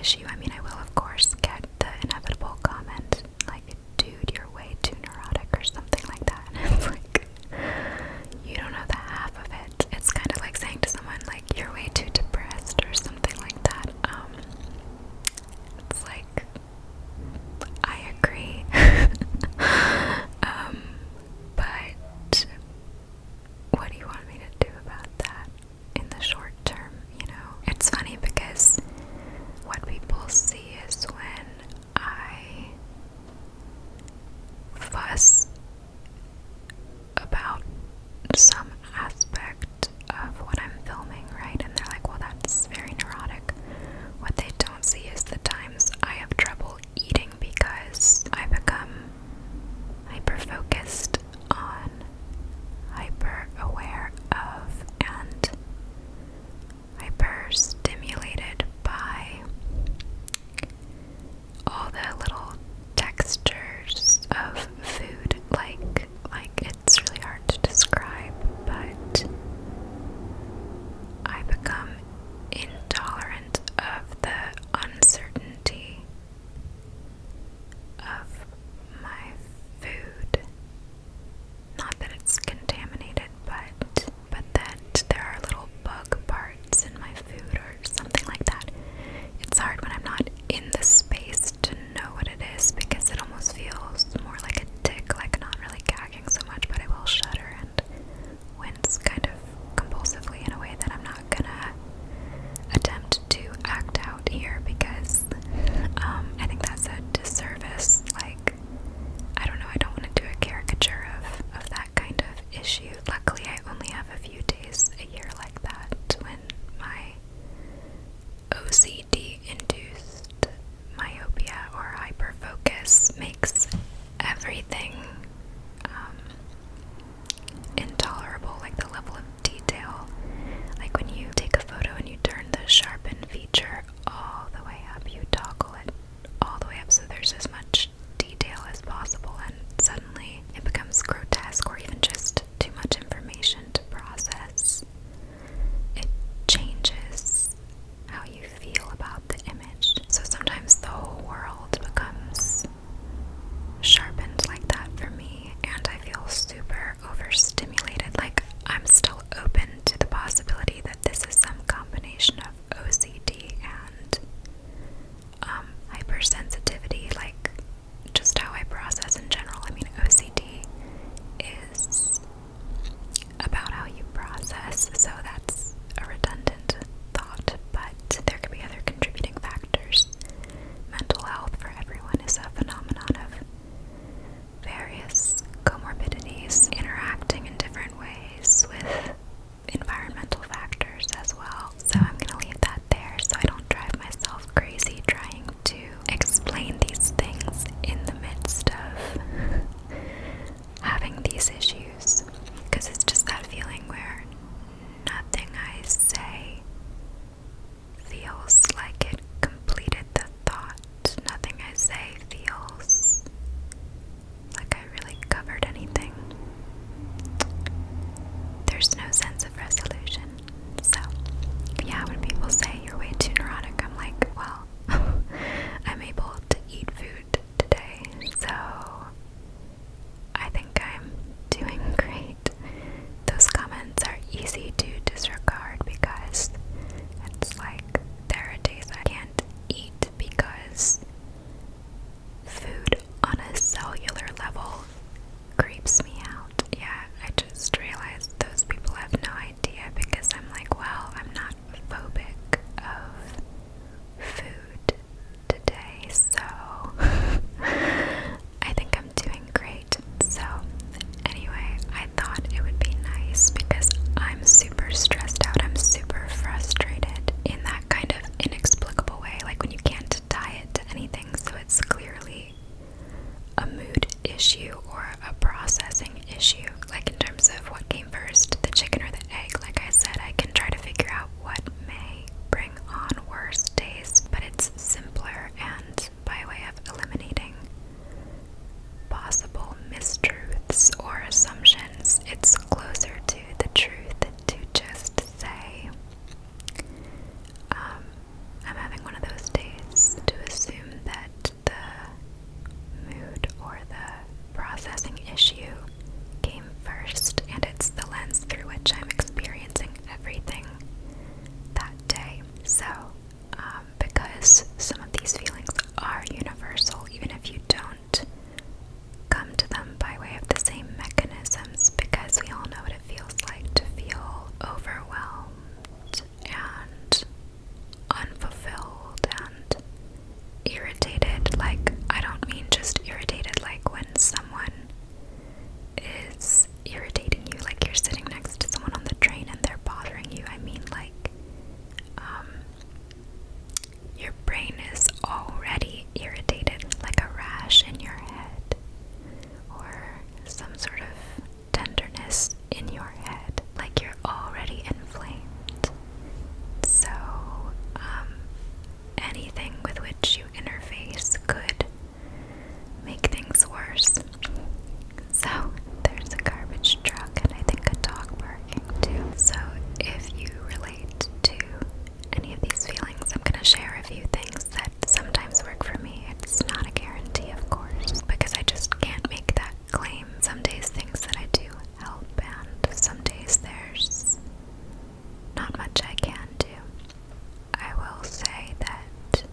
issue, I mean, I will of course get the inevitable comment like, dude, you're way too neurotic or something like that. And it's like, you don't know the half of it. It's kind of like saying to someone like, you're way too depressed or something like that. It's like, I agree. But what do you want me to do about that in the short term, you know? It's funny because what people see is when I fuss about some aspect of what I'm filming, right? And they're like, well, that's very neurotic. What they don't see is the times I have trouble eating because I become hyper-focused on, hyper-aware of, and hyper-stimulated by all the little textures of food. Like it's really hard to describe, but I become intolerant of the uncertainty of my food. Not that it's contaminated, but that there are little bug parts in my food or something like that. It's hard when I'm not in the space to know what it is, because it almost feels more like a tick, like not really gagging so much, but I will shudder and wince kind of compulsively in a way that I'm not gonna attempt to act out here, because I think that's a disservice. Like, I don't know, I don't want to do a caricature of that kind of issue. Luckily, I only have a few days a year like that when my OCD-induced myopia or hyperfocus makes everything intolerable, like the level of detail. Like when you take a photo and you turn the sharpen feature all the way up, you toggle it all the way up so there's as much detail as possible, and suddenly it becomes grotesque or even just too much information to process. It changes how you feel about the image. So sometimes the whole world becomes sharpened like that for me, and I feel super overstimulated. Like, I'm still open to the possibility that this is some combination of OCD and hypersensitivity, like just how I process in general. I mean, OCD is about how you process, so that's a redundant thought, but there could be other contributing factors. Mental health for everyone is a phenomenon of various comorbidities interacting in different ways with environmental factors as well. So I'm going to leave that there so I don't drive myself crazy trying to explain these things in the midst of having these issues, because it's just that feeling where nothing I say feels like it completed the thought. Nothing I say feels like I really covered anything. There's no sense of resolution. So, yeah, when people say you're way too neurotic, I'm like, well, irritated, like, I don't mean just irritated like when someone is irritating you, like you're sitting next to someone on the train and they're bothering you. I mean, like, your brain is already irritated, like a rash in your head, or some sort of tenderness in your head, like you're already inflamed. So, anything with which you interface could make things worse. So, there's a garbage truck and I think a dog barking too. So, if you relate to any of these feelings, I'm going to share a few things that sometimes work for me. It's not a guarantee, of course, because I just can't make that claim. Some days things that I do help, and some days there's not much I can do. I will say that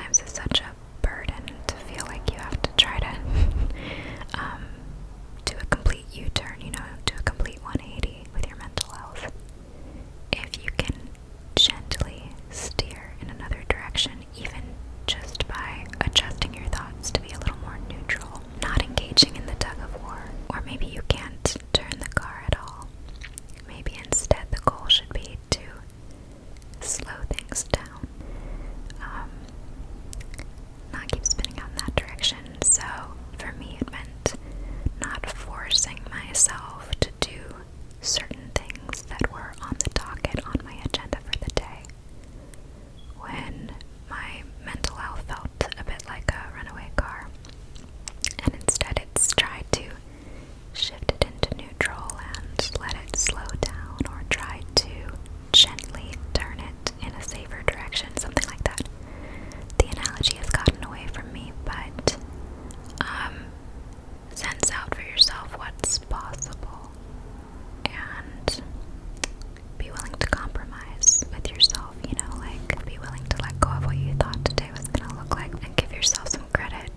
sometimes is such a burden to feel like you have to try to do a complete U-turn, do a complete 180 with your mental health. If you can gently steer in another direction, even just by adjusting your thoughts to be a little more neutral, not engaging in the tug of war, or maybe you can't turn the car at all. Maybe instead the goal should be to slow things down. Not keep spinning out in that direction. So for me it meant not forcing myself to do certain things that were on the docket on my agenda for the day. When my mental health felt a bit like a runaway car, and instead it's tried to shift it into neutral and let it slow down, or try to gently turn it in a safer direction, something like that. The analogy has gotten away from me, but sense out for yourself what's possible and be willing to compromise with yourself, like be willing to let go of what you thought today was going to look like, and give yourself some credit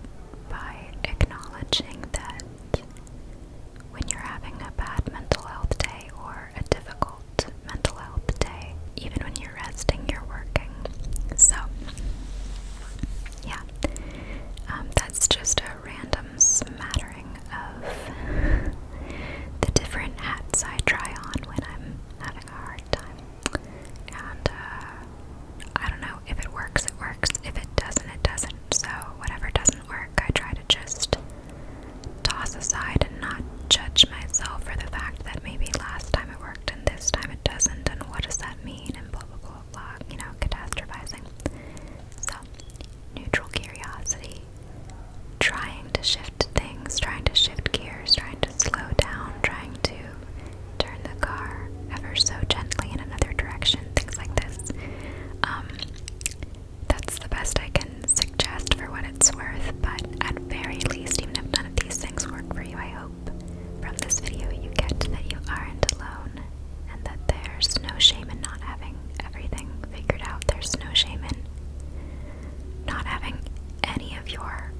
by acknowledging that when you're having a bad mental health day or a difficult mental health day, even when you're resting, you're working. So yeah, that's just a random smattering of the different hats I try on when I'm having a hard time. And I don't know, if it works, it works. If it doesn't, it doesn't. So whatever doesn't work, I try to just toss aside and not judge myself for the fact that maybe last time it worked and this time it doesn't, and what does that mean, and blah blah blah blah, catastrophizing. So neutral curiosity, trying to shift things, trying to shift gears, trying to slow down, trying to turn the car ever so gently in another direction, things like this. That's the best I can suggest for what it's worth, but at very least, even if none of these things work for you, I hope from this video you get that you aren't alone, and that there's no shame in not having everything figured out. There's no shame in not having any of your